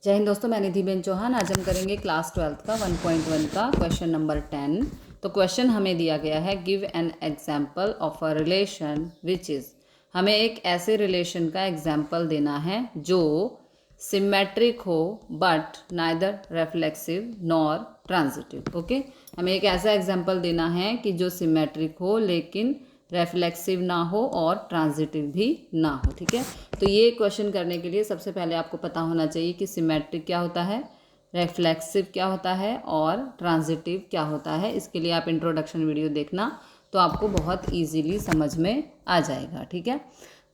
जय हिंद दोस्तों, मैं निधिबेन चौहान। आज हम करेंगे क्लास 12 का 1.1 का क्वेश्चन नंबर 10। तो क्वेश्चन हमें दिया गया है, give an example of a relation which is. हमें एक ऐसे रिलेशन का एग्जाम्पल देना है जो सिमेट्रिक हो but neither reflexive nor transitive. Okay, हमें एक ऐसा एग्जाम्पल देना है कि जो सिमेट्रिक हो लेकिन रेफ्लेक्सिव ना हो और ट्रांजिटिव भी ना हो। ठीक है, तो ये क्वेश्चन करने के लिए सबसे पहले आपको पता होना चाहिए कि सिमेट्रिक क्या होता है, रेफ्लेक्सिव क्या होता है और ट्रांजिटिव क्या होता है। इसके लिए आप इंट्रोडक्शन वीडियो देखना, तो आपको बहुत इजीली समझ में आ जाएगा। ठीक है,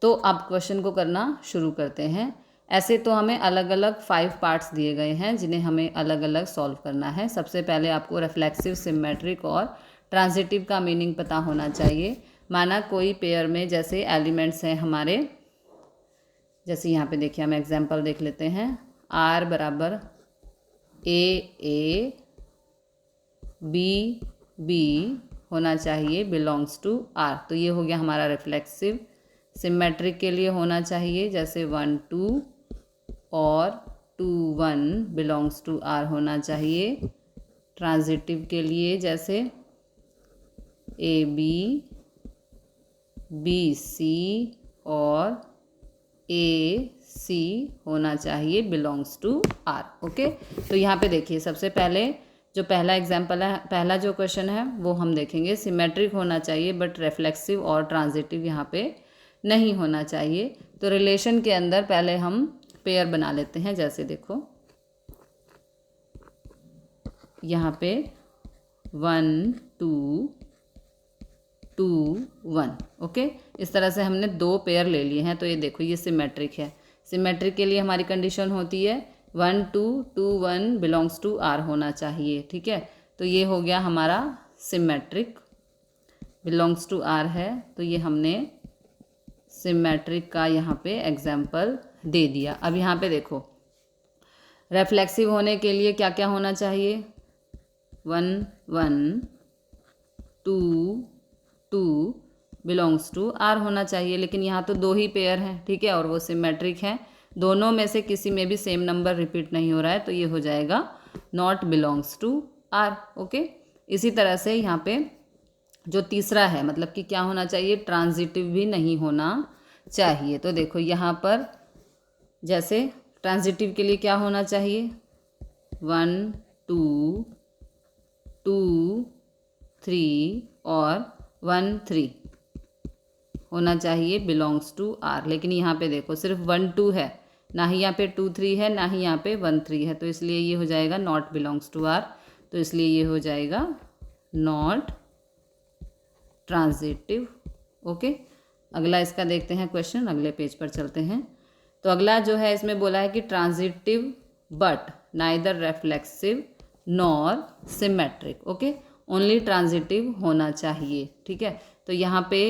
तो आप क्वेश्चन को करना शुरू करते हैं। ऐसे तो हमें अलग अलग 5 पार्ट्स दिए गए हैं जिन्हें हमें अलग अलग सॉल्व करना है। सबसे पहले आपको रेफ्लेक्सिव, सिमेट्रिक और ट्रांजिटिव का मीनिंग पता होना चाहिए। माना कोई पेयर में जैसे एलिमेंट्स हैं हमारे, जैसे यहाँ पे देखिए हम एग्जांपल देख लेते हैं। R बराबर A B B होना चाहिए बिलोंग्स टू R। तो ये हो गया हमारा रिफ्लेक्सिव। सिमेट्रिक के लिए होना चाहिए जैसे 1 2 और 2 1 बिलोंग्स टू R होना चाहिए। ट्रांजिटिव के लिए जैसे AB BC और AC होना चाहिए बिलोंग्स टू R। ओके, तो यहाँ पे देखिए सबसे पहले जो पहला एग्जाम्पल है, पहला जो क्वेश्चन है वो हम देखेंगे। सिमेट्रिक होना चाहिए बट रेफ्लेक्सिव और ट्रांजिटिव यहाँ पे नहीं होना चाहिए। तो रिलेशन के अंदर पहले हम पेयर बना लेते हैं। जैसे देखो यहाँ पे 1 2 2 1। ओके, इस तरह से हमने 2 पेयर ले लिए हैं। तो ये देखो ये सिमेट्रिक है। सिमेट्रिक के लिए हमारी कंडीशन होती है 1 2 2 1 बिलोंग्स टू R होना चाहिए। ठीक है, तो ये हो गया हमारा सिमेट्रिक, बिलोंग्स टू R है। तो ये हमने सिमेट्रिक का यहाँ पे एग्जाम्पल दे दिया। अब यहाँ पे देखो रेफ्लेक्सिव होने के लिए क्या क्या होना चाहिए, 1 1 2 2 बिलोंग्स टू R होना चाहिए। लेकिन यहाँ तो 2 ही पेयर हैं, ठीक है, और वो सिमेट्रिक हैं। दोनों में से किसी में भी सेम नंबर रिपीट नहीं हो रहा है, तो ये हो जाएगा not belongs to R। Okay, इसी तरह से यहाँ पे जो तीसरा है, मतलब कि क्या होना चाहिए, ट्रांजिटिव भी नहीं होना चाहिए। तो देखो यहाँ पर जैसे ट्रांजिटिव के लिए क्या होना चाहिए, 1 2 2 3 और 1 3 होना चाहिए बिलोंग्स टू R। लेकिन यहाँ पे देखो सिर्फ 1 2 है, ना ही यहाँ पे 2 3 है, ना ही यहाँ पे 1 3 है। तो इसलिए ये हो जाएगा नॉट बिलोंग्स टू R। तो इसलिए ये हो जाएगा नॉट ट्रांजिटिव। ओके, अगला इसका देखते हैं क्वेश्चन, अगले पेज पर चलते हैं। तो अगला जो है इसमें बोला है कि transitive but neither reflexive nor symmetric. Okay, only transitive होना चाहिए। ठीक है, तो यहाँ पे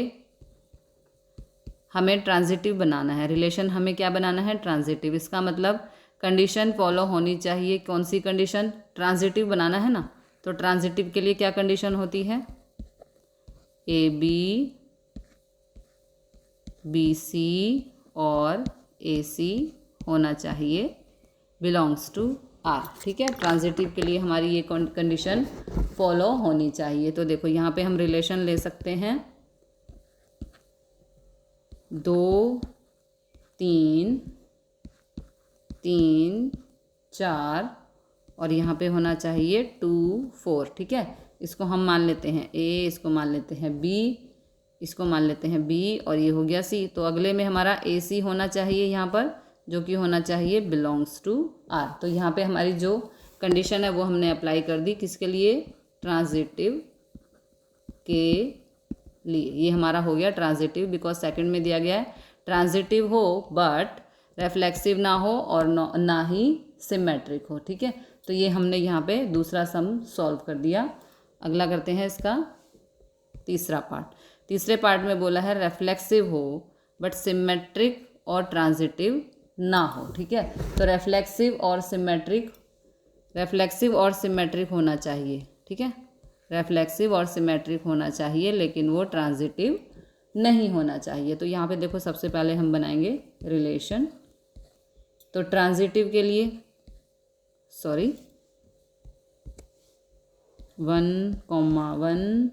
हमें ट्रांजिटिव बनाना है, रिलेशन हमें क्या बनाना है, ट्रांजिटिव। इसका मतलब कंडीशन फॉलो होनी चाहिए। कौन सी कंडीशन, ट्रांजिटिव बनाना है ना, तो ट्रांजिटिव के लिए क्या कंडीशन होती है, AB BC और AC होना चाहिए बिलोंग्स टू R। ठीक है, ट्रांजिटिव के लिए हमारी ये कंडीशन फॉलो होनी चाहिए। तो देखो यहाँ पे हम रिलेशन ले सकते हैं 2 3 3 4 और यहाँ पे होना चाहिए 2 4। ठीक है, इसको हम मान लेते हैं A, इसको मान लेते हैं B, इसको मान लेते हैं B और ये हो गया C। तो अगले में हमारा AC होना चाहिए यहाँ पर, जो कि होना चाहिए बिलोंग्स टू R। तो यहाँ पे हमारी जो कंडीशन है वो हमने अप्लाई कर दी, किसके लिए, ट्रांजिटिव के लिए। ये हमारा हो गया ट्रांजिटिव, बिकॉज सेकंड में दिया गया है ट्रांजिटिव हो बट रेफ्लेक्सिव ना हो और ना ही सिमेट्रिक हो। ठीक है, तो ये हमने यहाँ पे दूसरा सम सॉल्व कर दिया। अगला करते हैं इसका तीसरा पार्ट। तीसरे पार्ट में बोला है रेफ्लेक्सिव हो बट सिमेट्रिक और ट्रांजिटिव ना हो। ठीक है, तो रेफ्लेक्सिव और सिमेट्रिक होना चाहिए। ठीक है, रेफ्लेक्सिव और सिमेट्रिक होना चाहिए, लेकिन वो ट्रांजिटिव नहीं होना चाहिए। तो यहाँ पे देखो सबसे पहले हम बनाएंगे रिलेशन। तो ट्रांजिटिव के लिए सॉरी 1,1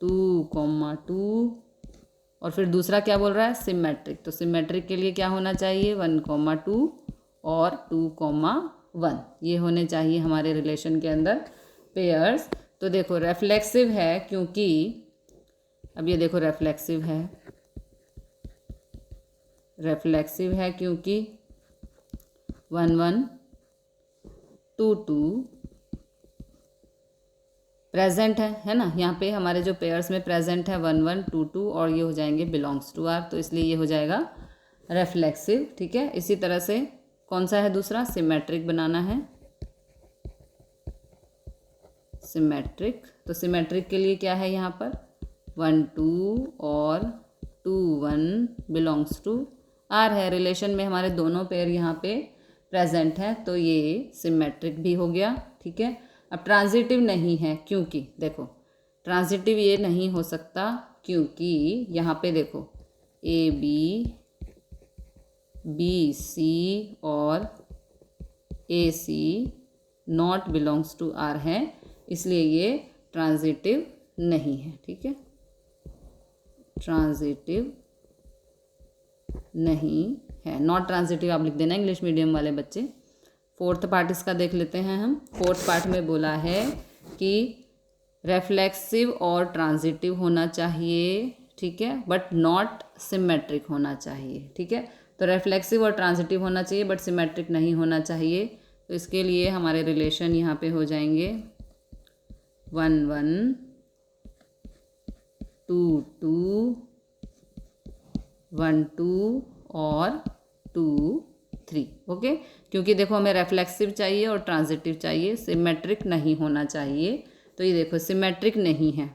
2,2 और फिर दूसरा क्या बोल रहा है सिमेट्रिक। तो सिमेट्रिक के लिए क्या होना चाहिए 1,2 और 2,1 ये होने चाहिए हमारे रिलेशन के अंदर पेयर्स। तो देखो रेफ्लेक्सिव है क्योंकि अब ये देखो रेफ्लेक्सिव है क्योंकि 1,1 2,2 प्रेजेंट है ना। यहाँ पे हमारे जो पेयर्स में प्रेजेंट है 1,1 2,2 और ये हो जाएंगे बिलोंग्स टू आर, तो इसलिए ये हो जाएगा रेफ्लेक्सिव। ठीक है, इसी तरह से कौन सा है दूसरा सिमेट्रिक बनाना है सिमेट्रिक। तो सिमेट्रिक के लिए क्या है यहाँ पर 1 2 और 2 1 बिलोंग्स टू आर है। रिलेशन में हमारे दोनों पेयर यहाँ पे प्रेजेंट हैं तो ये सिमेट्रिक भी हो गया। ठीक है, अब ट्रांजिटिव नहीं है क्योंकि देखो ट्रांजिटिव ये नहीं हो सकता क्योंकि यहाँ पे देखो ए बी सी और ए सी नॉट बिलोंग्स टू आर है, इसलिए ये ट्रांजिटिव नहीं है। ठीक है, ट्रांजिटिव नहीं है, नॉट ट्रांजिटिव आप लिख देना इंग्लिश मीडियम वाले बच्चे। फोर्थ पार्ट इसका देख लेते हैं हम। फोर्थ पार्ट में बोला है कि रेफ्लेक्सिव और ट्रांजिटिव होना चाहिए, ठीक है, बट नॉट सिमेट्रिक होना चाहिए। ठीक है, तो रेफ्लेक्सिव और ट्रांजिटिव होना चाहिए बट सिमेट्रिक नहीं होना चाहिए। तो इसके लिए हमारे रिलेशन यहाँ पे हो जाएंगे 1,1 2,2 1,2 और 2,3। ओके, क्योंकि देखो हमें रेफ्लेक्सिव चाहिए और ट्रांजिटिव चाहिए, सिमेट्रिक नहीं होना चाहिए। तो ये देखो सिमेट्रिक नहीं है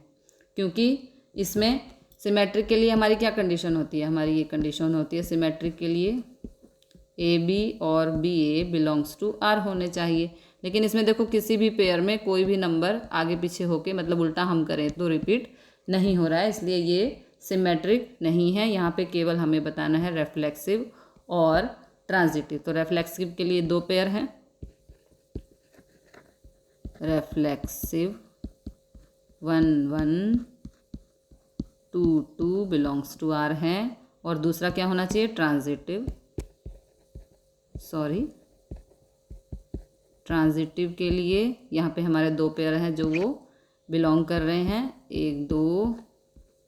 क्योंकि इसमें सिमेट्रिक के लिए हमारी क्या कंडीशन होती है, हमारी ये कंडीशन होती है सिमेट्रिक के लिए ए बी और B A belongs to R होने चाहिए। लेकिन इसमें देखो किसी भी पेयर में कोई भी नंबर आगे पीछे होके मतलब उल्टा हम करें तो रिपीट नहीं हो रहा है, इसलिए ये सिमेट्रिक नहीं है। यहाँ पे केवल हमें बताना है रेफ्लेक्सिव और ट्रांजिटिव। तो रेफ्लेक्सिव के लिए दो पेयर हैं, रेफ्लेक्सिव 1,1 2,2 बिलोंग्स टू आर हैं और दूसरा क्या होना चाहिए ट्रांजिटिव, ट्रांजिटिव के लिए यहाँ पे हमारे दो पेयर हैं जो वो बिलोंग कर रहे हैं 1 2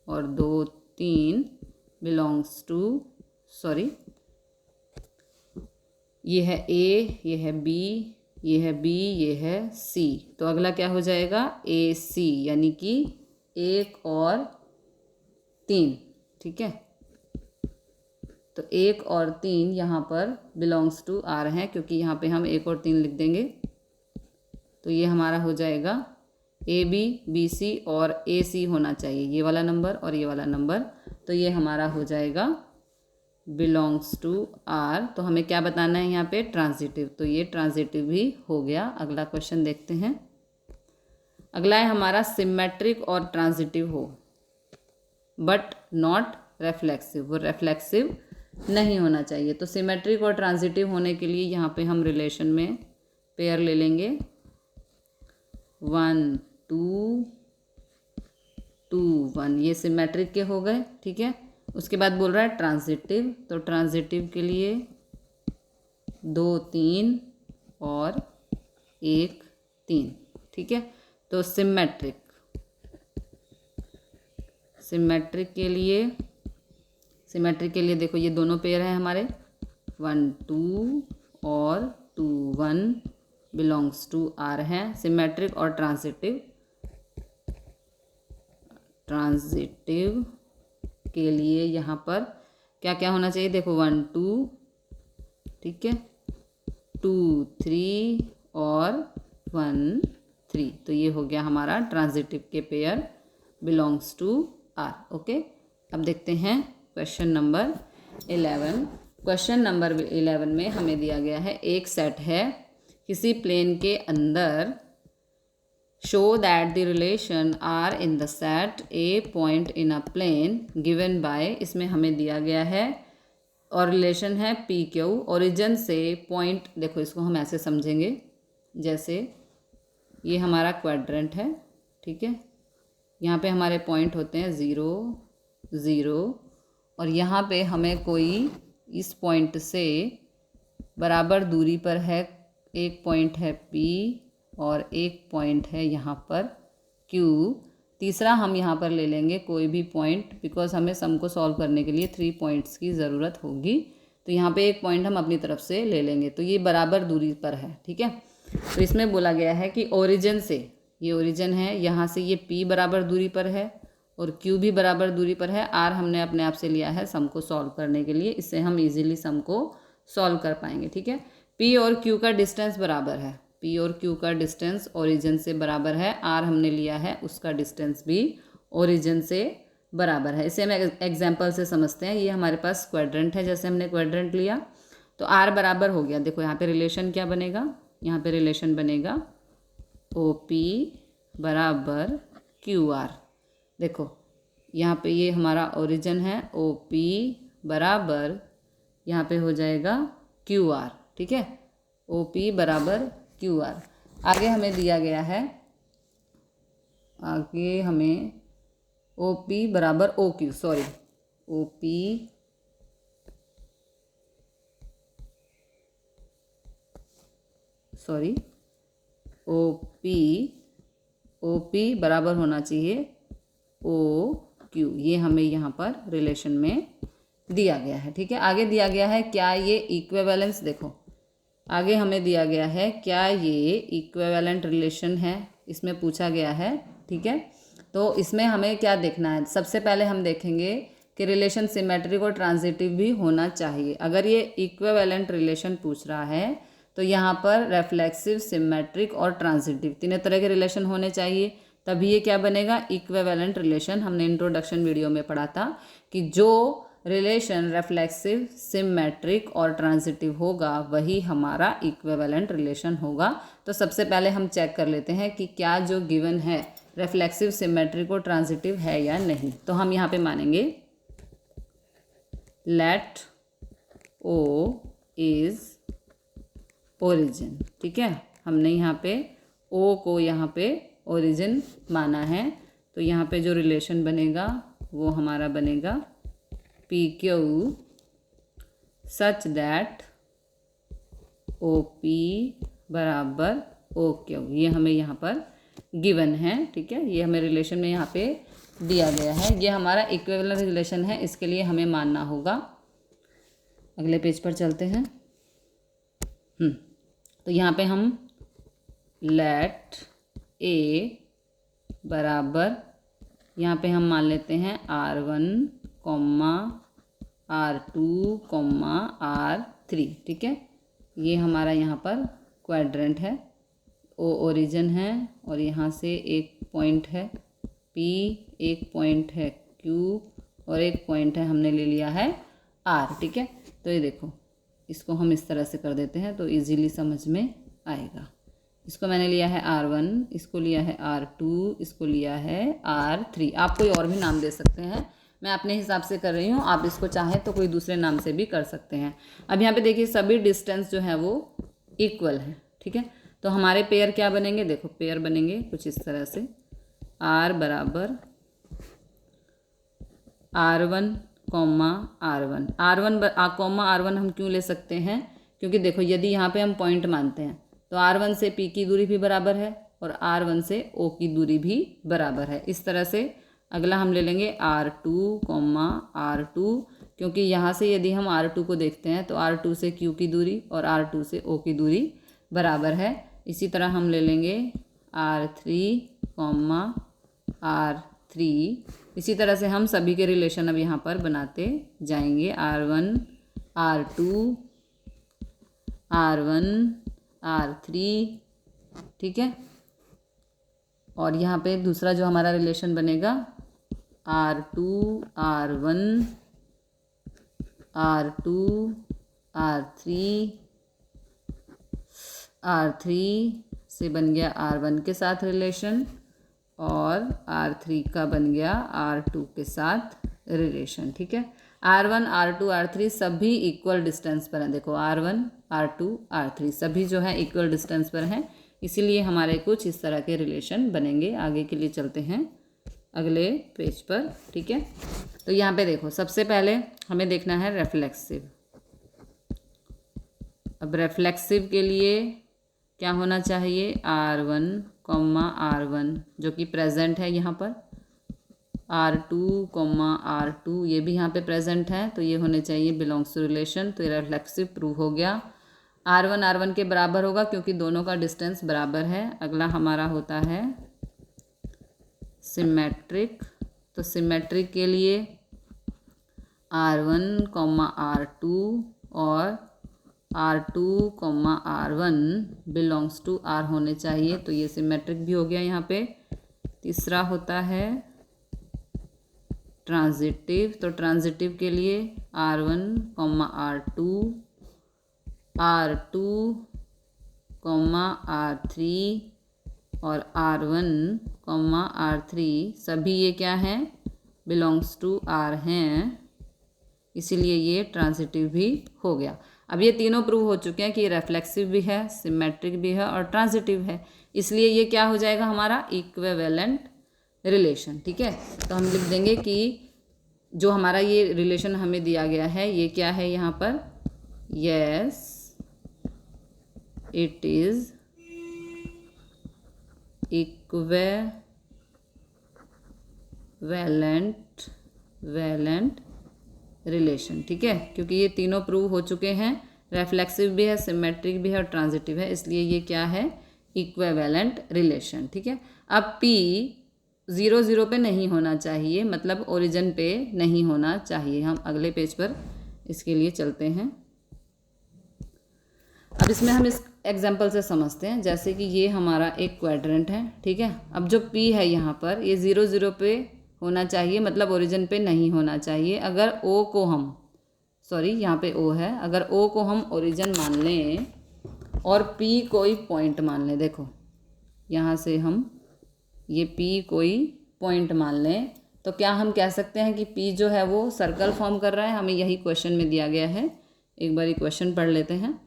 और 2 3 बिलोंग्स टू ये है ए, ये है बी, ये है बी, ये है सी। तो अगला क्या हो जाएगा ए सी, यानी कि 1 और 3। ठीक है, तो 1 और 3 यहाँ पर बिलोंग्स टू आर हैं क्योंकि यहाँ पे हम 1 और 3 लिख देंगे। तो ये हमारा हो जाएगा ए बी बी सी और ए सी होना चाहिए ये वाला नंबर और ये वाला नंबर। तो ये हमारा हो जाएगा बिलोंग्स टू आर। तो हमें क्या बताना है यहाँ पे ट्रांजिटिव, तो ये ट्रांजिटिव भी हो गया। अगला क्वेश्चन देखते हैं। अगला है हमारा सिमेट्रिक और ट्रांजिटिव हो बट नॉट रेफ्लेक्सिव, वो रेफ्लेक्सिव नहीं होना चाहिए। तो सिमेट्रिक और ट्रांजिटिव होने के लिए यहाँ पे हम रिलेशन में पेयर ले लेंगे 1 2 2 1, ये सिमेट्रिक के हो गए। ठीक है, उसके बाद बोल रहा है ट्रांजिटिव, तो ट्रांजिटिव के लिए 2 3 और 1 3। ठीक है, तो सिमेट्रिक के लिए देखो ये दोनों पेयर हैं हमारे 1 2 और 2 1 बिलोंग्स टू आर हैं। सिमेट्रिक और ट्रांजिटिव के लिए यहाँ पर क्या क्या होना चाहिए देखो 1 2, ठीक है, 2 3 और 1 3। तो ये हो गया हमारा ट्रांजिटिव के पेयर बिलोंग्स टू आर। ओके, अब देखते हैं क्वेश्चन नंबर 11। क्वेश्चन नंबर 11 में हमें दिया गया है एक सेट है किसी प्लेन के अंदर, show that the relation R in the set A point in a plane given by, इसमें हमें दिया गया है और रिलेशन है पी क्यू। ओरिजिन से पॉइंट, देखो इसको हम ऐसे समझेंगे, जैसे ये हमारा क्वाड्रेंट है, ठीक है। यहाँ पे हमारे पॉइंट होते हैं 0 0, और यहाँ पे हमें कोई इस पॉइंट से बराबर दूरी पर है, एक पॉइंट है P और एक पॉइंट है यहाँ पर Q। तीसरा हम यहाँ पर ले लेंगे कोई भी पॉइंट, बिकॉज हमें सम को सॉल्व करने के लिए 3 पॉइंट्स की ज़रूरत होगी। तो यहाँ पे एक पॉइंट हम अपनी तरफ से ले लेंगे, तो ये बराबर दूरी पर है, ठीक है। तो इसमें बोला गया है कि ओरिजिन से, ये ओरिजिन है, यहाँ से ये P बराबर दूरी पर है और Q भी बराबर दूरी पर है। R हमने अपने आप से लिया है सम को सॉल्व करने के लिए, इससे हम इजीली सम को सॉल्व कर पाएंगे, ठीक है। P और Q का डिस्टेंस बराबर है, P और Q का डिस्टेंस ओरिजिन से बराबर है। R हमने लिया है, उसका डिस्टेंस भी ओरिजिन से बराबर है। इसे हम एग्जाम्पल से समझते हैं। ये हमारे पास क्वाड्रेंट है, जैसे हमने क्वाड्रेंट लिया तो R बराबर हो गया, देखो यहाँ पे रिलेशन क्या बनेगा, यहाँ पे रिलेशन बनेगा OP बराबर QR। देखो यहाँ पे ये हमारा ओरिजिन है, OP बराबर यहाँ पे हो जाएगा QR, ठीक है। OP बराबर QR। आगे हमें दिया गया है, आगे हमें OP बराबर OQ, सॉरी OP OP बराबर होना चाहिए OQ, ये हमें यहाँ पर रिलेशन में दिया गया है, ठीक है। आगे दिया गया है क्या ये इक्विवेलेंस, देखो आगे हमें दिया गया है क्या ये इक्विवेलेंट रिलेशन है, इसमें पूछा गया है, ठीक है। तो इसमें हमें क्या देखना है, सबसे पहले हम देखेंगे कि रिलेशन सिमेट्रिक और ट्रांजिटिव भी होना चाहिए। अगर ये इक्विवेलेंट रिलेशन पूछ रहा है तो यहाँ पर रेफ्लेक्सिव, सिमेट्रिक और ट्रांजिटिव तीनों तरह के रिलेशन होने चाहिए, तभी ये क्या बनेगा, इक्विवेलेंट रिलेशन। हमने इंट्रोडक्शन वीडियो में पढ़ा था कि जो रिलेशन रेफ्लेक्सिव, सिमेट्रिक और ट्रांजिटिव होगा वही हमारा इक्विवेलेंट रिलेशन होगा। तो सबसे पहले हम चेक कर लेते हैं कि क्या जो गिवन है रेफ्लेक्सिव, सिमेट्रिक और ट्रांजिटिव है या नहीं। तो हम यहाँ पे मानेंगे लेट O इज ओरिजिन, ठीक है। हमने यहाँ पे O को यहाँ पे ओरिजिन माना है, तो यहाँ पे जो रिलेशन बनेगा वो हमारा बनेगा PQ सच दैट OP बराबर OQ। ये हमें यहाँ पर गिवन है, ठीक है। ये हमें रिलेशन में यहाँ पे दिया गया है, ये हमारा इक्विवेलेंट रिलेशन है, इसके लिए हमें मानना होगा। अगले पेज पर चलते हैं। तो यहाँ पे हम लेट A बराबर, यहाँ पे हम मान लेते हैं R1, R2, R3, ठीक है। ये हमारा यहाँ पर क्वाड्रेंट है, O ओरिजिन है और यहाँ से एक पॉइंट है P, एक पॉइंट है Q और एक पॉइंट है हमने ले लिया है R, ठीक है। तो ये देखो, इसको हम इस तरह से कर देते हैं तो इजीली समझ में आएगा। इसको मैंने लिया है R1, इसको लिया है R2, इसको लिया है R3। आप कोई और भी नाम दे सकते हैं, मैं अपने हिसाब से कर रही हूँ, आप इसको चाहें तो कोई दूसरे नाम से भी कर सकते हैं। अब यहाँ पे देखिए सभी डिस्टेंस जो है वो इक्वल है, ठीक है। तो हमारे पेयर क्या बनेंगे, देखो पेयर बनेंगे कुछ इस तरह से, R बराबर R1, R1। R1 हम क्यों ले सकते हैं, क्योंकि देखो यदि यहाँ पे हम पॉइंट मानते हैं तो R1 से P की दूरी भी बराबर है और R1 से O की दूरी भी बराबर है। इस तरह से अगला हम ले लेंगे R2, R2, क्योंकि यहाँ से यदि हम R2 को देखते हैं तो R2 से Q की दूरी और R2 से O की दूरी बराबर है। इसी तरह हम ले लेंगे R3, R3। इसी तरह से हम सभी के रिलेशन अब यहाँ पर बनाते जाएंगे, R1, R2, R1, R3, ठीक है। और यहाँ पे दूसरा जो हमारा रिलेशन बनेगा R2, R1, R2, R3, R3 से बन गया R1 के साथ रिलेशन और R3 का बन गया R2 के साथ रिलेशन, ठीक है। R1 R2 R3 सभी इक्वल डिस्टेंस पर हैं। देखो R1 R2 R3 सभी जो है इक्वल डिस्टेंस पर हैं, इसीलिए हमारे कुछ इस तरह के रिलेशन बनेंगे। आगे के लिए चलते हैं अगले पेज पर, ठीक है। तो यहाँ पे देखो सबसे पहले हमें देखना है रेफ्लेक्सिव। अब रेफ्लेक्सिव के लिए क्या होना चाहिए, R1 R1 जो कि प्रेजेंट है यहाँ पर, R2 R2 ये भी यहाँ पे प्रेजेंट है, तो ये होने चाहिए बिलोंग्स टू रिलेशन। तो ये रेफ्लेक्सिव प्रूव हो गया। R1 R1 के बराबर होगा क्योंकि दोनों का डिस्टेंस बराबर है। अगला हमारा होता है सिमेट्रिक। तो सिमेट्रिक के लिए R1 R2 और R2 R1 belongs to R होने चाहिए, तो ये सिमेट्रिक भी हो गया यहाँ पे। तीसरा होता है ट्रांजिटिव। तो ट्रांजिटिव के लिए R1 R2 R2 R3 और R1 R3 सभी ये क्या हैं, बिलोंग्स टू R हैं, इसीलिए ये ट्रांजिटिव भी हो गया। अब ये तीनों प्रूव हो चुके हैं कि ये रेफ्लेक्सिव भी है, सिमेट्रिक भी है और ट्रांजिटिव है, इसलिए ये क्या हो जाएगा हमारा इक्विवेलेंट रिलेशन, ठीक है। तो हम लिख देंगे कि जो हमारा ये रिलेशन हमें दिया गया है ये क्या है यहाँ पर, yes it is equivalent relation, ठीक है। क्योंकि ये तीनों प्रूव हो चुके हैं, रेफ्लेक्सिव भी है, सिमेट्रिक भी है और ट्रांजिटिव है, इसलिए ये क्या है, इक्विवेलेंट रिलेशन, ठीक है। अब P 0 0 पे नहीं होना चाहिए, मतलब ओरिजिन पे नहीं होना चाहिए। हम अगले पेज पर इसके लिए चलते हैं। अब इसमें हम इस एग्जाम्पल से समझते हैं, जैसे कि ये हमारा एक क्वाड्रेंट है, ठीक है। अब जो P है यहाँ पर ये 0 0 पे होना चाहिए, मतलब ओरिजिन पे नहीं होना चाहिए। अगर O को हम यहाँ पे O है, अगर O को हम ओरिजिन मान लें और P कोई पॉइंट मान लें, देखो यहाँ से हम ये P कोई पॉइंट मान लें, तो क्या हम कह सकते हैं कि P जो है वो सर्कल फॉर्म कर रहा है। हमें यही क्वेश्चन में दिया गया है, एक बार क्वेश्चन पढ़ लेते हैं।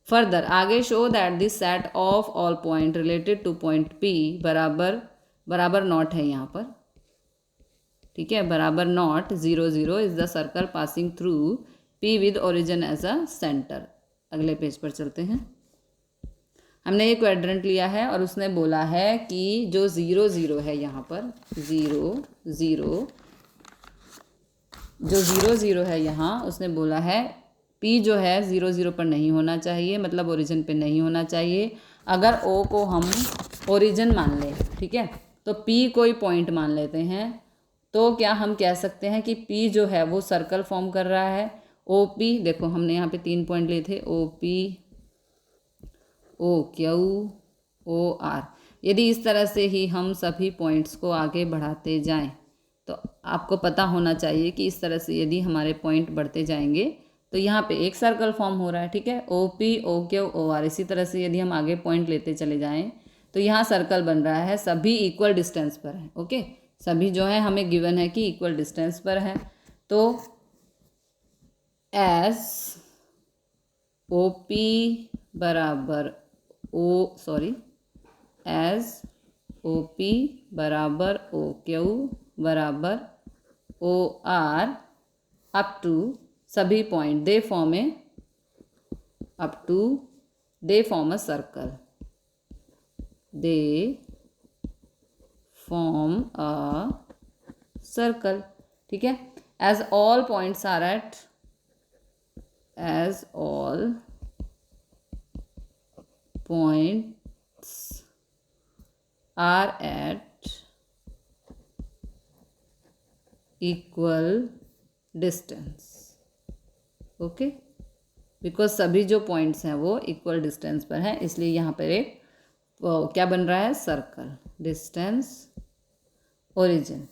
फर्दर आगे show that this set of all point related to point P बराबर नॉट है यहाँ पर, ठीक है, बराबर not 0 0 is the circle passing through P with origin as a centre. अगले पेज पर चलते हैं। हमने ये क्वाड्रेंट लिया है और उसने बोला है कि जो 0 0 है यहाँ पर 0 0 जो 0 0 है यहाँ, उसने बोला है P जो है 0 0 पर नहीं होना चाहिए, मतलब ओरिजिन पे नहीं होना चाहिए। अगर O को हम ओरिजिन मान लें, ठीक है, तो P कोई पॉइंट मान लेते हैं, तो क्या हम कह सकते हैं कि P जो है वो सर्कल फॉर्म कर रहा है। OP देखो हमने यहाँ पे 3 पॉइंट लिए थे, OP OQ OR। यदि इस तरह से ही हम सभी पॉइंट्स को आगे बढ़ाते जाएं, तो आपको पता होना चाहिए कि इस तरह से यदि हमारे पॉइंट बढ़ते जाएंगे तो यहाँ पे एक सर्कल फॉर्म हो रहा है, ठीक है, OP OQ OR। इसी तरह से यदि हम आगे पॉइंट लेते चले जाएं तो यहाँ सर्कल बन रहा है, सभी इक्वल डिस्टेंस पर है, ओके, सभी जो है हमें गिवन है कि इक्वल डिस्टेंस पर है। तो एस OP बराबर एज OP बराबर OQ बराबर OR अप टू सभी point they form a circle, they form a circle, ठीक है। As all points are at equal distance, okay, because सभी जो पॉइंट्स हैं वो इक्वल डिस्टेंस पर हैं, इसलिए यहाँ पर एक क्या बन रहा है, सर्कल, डिस्टेंस ओरिजिन,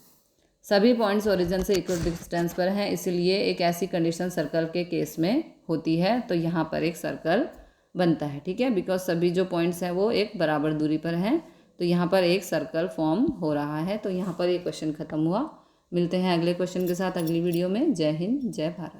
सभी पॉइंट्स ओरिजिन से इक्वल डिस्टेंस पर हैं, इसलिए एक ऐसी कंडीशन सर्कल के केस में होती है, तो यहाँ पर एक सर्कल बनता है, ठीक है, बिकॉज सभी जो पॉइंट्स हैं वो एक बराबर दूरी पर हैं, तो यहाँ पर एक सर्कल फॉर्म हो रहा है। तो यहाँ पर ये क्वेश्चन खत्म हुआ। मिलते हैं अगले क्वेश्चन के साथ अगली वीडियो में। जय हिंद, जय भारत।